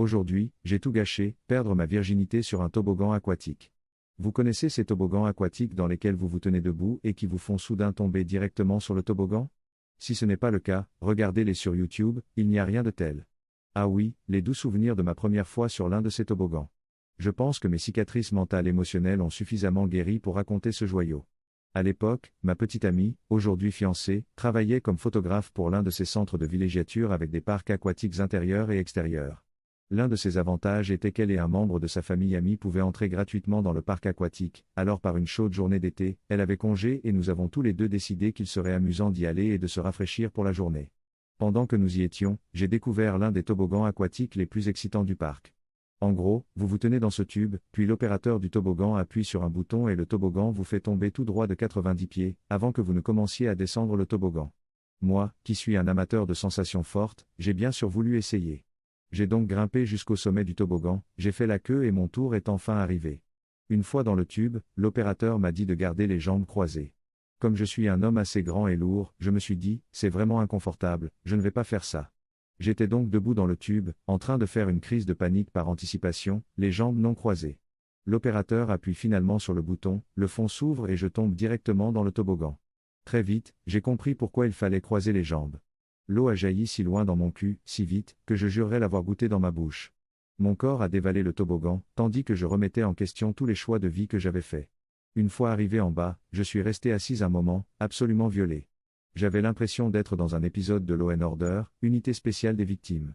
Aujourd'hui, j'ai tout gâché, perdre ma virginité sur un toboggan aquatique. Vous connaissez ces toboggans aquatiques dans lesquels vous vous tenez debout et qui vous font soudain tomber directement sur le toboggan? Si ce n'est pas le cas, regardez-les sur YouTube, il n'y a rien de tel. Ah oui, les doux souvenirs de ma première fois sur l'un de ces toboggans. Je pense que mes cicatrices mentales émotionnelles ont suffisamment guéri pour raconter ce joyau. À l'époque, ma petite amie, aujourd'hui fiancée, travaillait comme photographe pour l'un de ces centres de villégiature avec des parcs aquatiques intérieurs et extérieurs. L'un de ses avantages était qu'elle et un membre de sa famille amie pouvaient entrer gratuitement dans le parc aquatique, alors par une chaude journée d'été, elle avait congé et nous avons tous les deux décidé qu'il serait amusant d'y aller et de se rafraîchir pour la journée. Pendant que nous y étions, j'ai découvert l'un des toboggans aquatiques les plus excitants du parc. En gros, vous vous tenez dans ce tube, puis l'opérateur du toboggan appuie sur un bouton et le toboggan vous fait tomber tout droit de 90 pieds, avant que vous ne commenciez à descendre le toboggan. Moi, qui suis un amateur de sensations fortes, j'ai bien sûr voulu essayer. J'ai donc grimpé jusqu'au sommet du toboggan, j'ai fait la queue et mon tour est enfin arrivé. Une fois dans le tube, l'opérateur m'a dit de garder les jambes croisées. Comme je suis un homme assez grand et lourd, je me suis dit, c'est vraiment inconfortable, je ne vais pas faire ça. J'étais donc debout dans le tube, en train de faire une crise de panique par anticipation, les jambes non croisées. L'opérateur appuie finalement sur le bouton, le fond s'ouvre et je tombe directement dans le toboggan. Très vite, j'ai compris pourquoi il fallait croiser les jambes. L'eau a jailli si loin dans mon cul, si vite, que je jurerais l'avoir goûté dans ma bouche. Mon corps a dévalé le toboggan, tandis que je remettais en question tous les choix de vie que j'avais faits. Une fois arrivé en bas, je suis resté assise un moment, absolument violé. J'avais l'impression d'être dans un épisode de Law & Order, unité spéciale des victimes.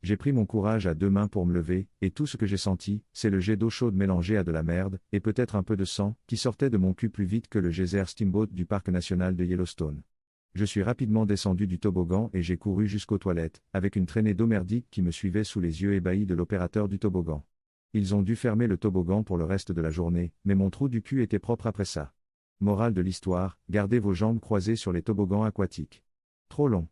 J'ai pris mon courage à deux mains pour me lever, et tout ce que j'ai senti, c'est le jet d'eau chaude mélangé à de la merde, et peut-être un peu de sang, qui sortait de mon cul plus vite que le geyser Steamboat du parc national de Yellowstone. Je suis rapidement descendu du toboggan et j'ai couru jusqu'aux toilettes, avec une traînée d'eau merdique qui me suivait sous les yeux ébahis de l'opérateur du toboggan. Ils ont dû fermer le toboggan pour le reste de la journée, mais mon trou du cul était propre après ça. Morale de l'histoire, gardez vos jambes croisées sur les toboggans aquatiques. Trop long.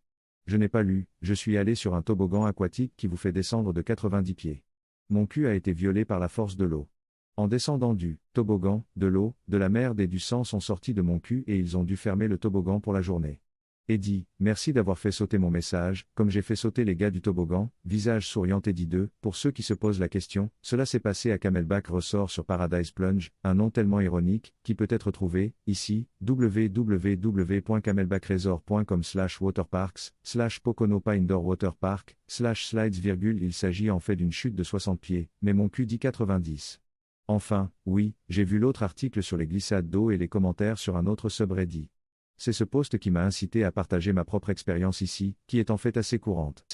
Je n'ai pas lu, je suis allé sur un toboggan aquatique qui vous fait descendre de 90 pieds. Mon cul a été violé par la force de l'eau. En descendant du toboggan, de l'eau, de la merde et du sang sont sortis de mon cul et ils ont dû fermer le toboggan pour la journée. Eddie, merci d'avoir fait sauter mon message, comme j'ai fait sauter les gars du toboggan, visage souriant Eddie 2, pour ceux qui se posent la question, cela s'est passé à Camelback Ressort sur Paradise Plunge, un nom tellement ironique, qui peut être trouvé, ici, www.camelbackresort.com/waterparks/Pocono Indoor Water Park/slides, il s'agit en fait d'une chute de 60 pieds, mais mon cul dit 90. Enfin, oui, j'ai vu l'autre article sur les glissades d'eau et les commentaires sur un autre subreddit. C'est ce post qui m'a incité à partager ma propre expérience ici, qui est en fait assez courante.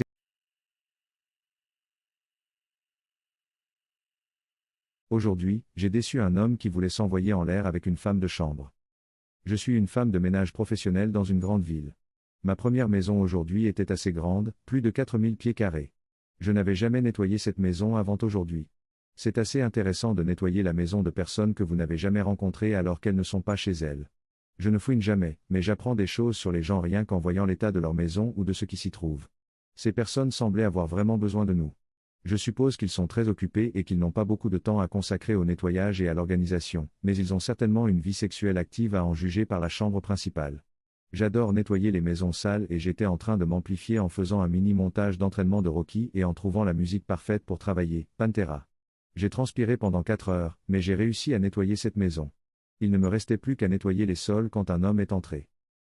Aujourd'hui, j'ai déçu un homme qui voulait s'envoyer en l'air avec une femme de chambre. Je suis une femme de ménage professionnelle dans une grande ville. Ma première maison aujourd'hui était assez grande, plus de 4000 pieds carrés. Je n'avais jamais nettoyé cette maison avant aujourd'hui. C'est assez intéressant de nettoyer la maison de personnes que vous n'avez jamais rencontrées alors qu'elles ne sont pas chez elles. Je ne fouine jamais, mais j'apprends des choses sur les gens rien qu'en voyant l'état de leur maison ou de ce qui s'y trouve. Ces personnes semblaient avoir vraiment besoin de nous. Je suppose qu'ils sont très occupés et qu'ils n'ont pas beaucoup de temps à consacrer au nettoyage et à l'organisation, mais ils ont certainement une vie sexuelle active à en juger par la chambre principale. J'adore nettoyer les maisons sales et j'étais en train de m'amplifier en faisant un mini-montage d'entraînement de Rocky et en trouvant la musique parfaite pour travailler, Pantera. J'ai transpiré pendant 4 heures, mais j'ai réussi à nettoyer cette maison. Il ne me restait plus qu'à nettoyer les sols quand un homme est entré.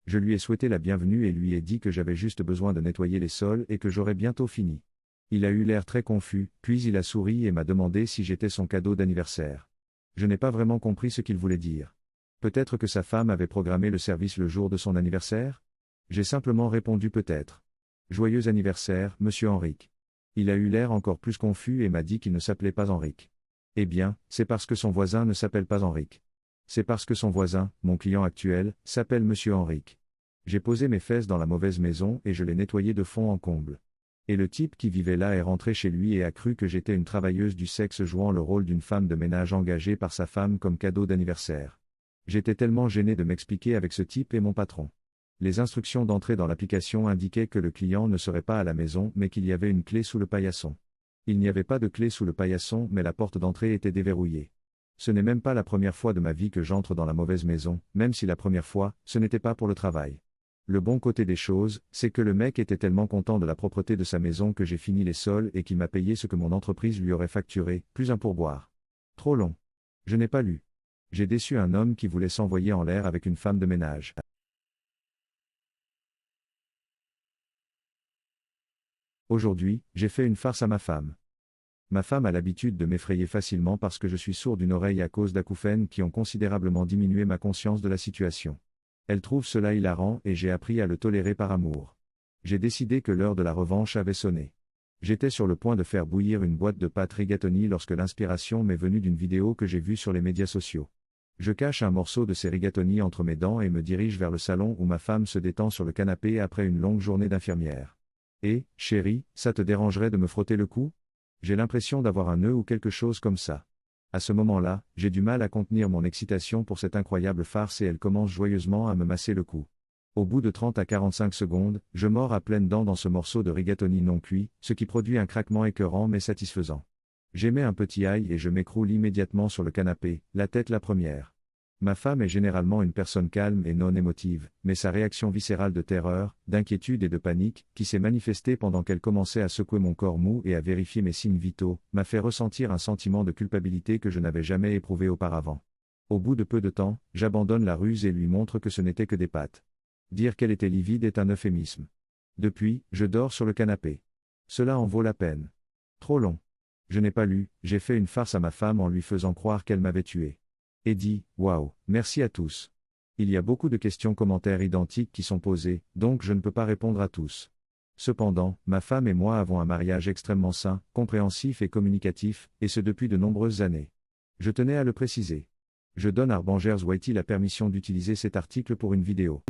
Je lui ai souhaité la bienvenue et lui ai dit que j'avais juste besoin de nettoyer les sols et que j'aurais bientôt fini. Il a eu l'air très confus, puis il a souri et m'a demandé si j'étais son cadeau d'anniversaire. Je n'ai pas vraiment compris ce qu'il voulait dire. Peut-être que sa femme avait programmé le service le jour de son anniversaire? J'ai simplement répondu peut-être. Joyeux anniversaire, monsieur Henrique. Il a eu l'air encore plus confus et m'a dit qu'il ne s'appelait pas Henrique. Eh bien, c'est parce que son voisin ne s'appelle pas Henrique. C'est parce que son voisin, mon client actuel, s'appelle monsieur Henrique. J'ai posé mes fesses dans la mauvaise maison et je l'ai nettoyé de fond en comble. Et le type qui vivait là est rentré chez lui et a cru que j'étais une travailleuse du sexe jouant le rôle d'une femme de ménage engagée par sa femme comme cadeau d'anniversaire. J'étais tellement gêné de m'expliquer avec ce type et mon patron. Les instructions d'entrée dans l'application indiquaient que le client ne serait pas à la maison mais qu'il y avait une clé sous le paillasson. Il n'y avait pas de clé sous le paillasson mais la porte d'entrée était déverrouillée. Ce n'est même pas la première fois de ma vie que j'entre dans la mauvaise maison, même si la première fois, ce n'était pas pour le travail. Le bon côté des choses, c'est que le mec était tellement content de la propreté de sa maison que j'ai fini les sols et qu'il m'a payé ce que mon entreprise lui aurait facturé, plus un pourboire. Trop long. Je n'ai pas lu. J'ai déçu un homme qui voulait s'envoyer en l'air avec une femme de ménage. Aujourd'hui, j'ai fait une farce à ma femme. Ma femme a l'habitude de m'effrayer facilement parce que je suis sourd d'une oreille à cause d'acouphènes qui ont considérablement diminué ma conscience de la situation. Elle trouve cela hilarant et j'ai appris à le tolérer par amour. J'ai décidé que l'heure de la revanche avait sonné. J'étais sur le point de faire bouillir une boîte de pâtes rigatoni lorsque l'inspiration m'est venue d'une vidéo que j'ai vue sur les médias sociaux. Je cache un morceau de ces rigatoni entre mes dents et me dirige vers le salon où ma femme se détend sur le canapé après une longue journée d'infirmière. Et, chérie, ça te dérangerait de me frotter le cou ? J'ai l'impression d'avoir un nœud ou quelque chose comme ça. À ce moment-là, j'ai du mal à contenir mon excitation pour cette incroyable farce et elle commence joyeusement à me masser le cou. Au bout de 30 à 45 secondes, je mords à pleines dents dans ce morceau de rigatoni non cuit, ce qui produit un craquement écœurant mais satisfaisant. J'émets un petit aïe et je m'écroule immédiatement sur le canapé, la tête la première. Ma femme est généralement une personne calme et non émotive, mais sa réaction viscérale de terreur, d'inquiétude et de panique, qui s'est manifestée pendant qu'elle commençait à secouer mon corps mou et à vérifier mes signes vitaux, m'a fait ressentir un sentiment de culpabilité que je n'avais jamais éprouvé auparavant. Au bout de peu de temps, j'abandonne la ruse et lui montre que ce n'était que des pâtes. Dire qu'elle était livide est un euphémisme. Depuis, je dors sur le canapé. Cela en vaut la peine. Trop long. Je n'ai pas lu, j'ai fait une farce à ma femme en lui faisant croire qu'elle m'avait tué. Et dit, waouh, merci à tous. Il y a beaucoup de questions-commentaires identiques qui sont posées, donc je ne peux pas répondre à tous. Cependant, ma femme et moi avons un mariage extrêmement sain, compréhensif et communicatif, et ce depuis de nombreuses années. Je tenais à le préciser. Je donne à Arbangers Whitey la permission d'utiliser cet article pour une vidéo.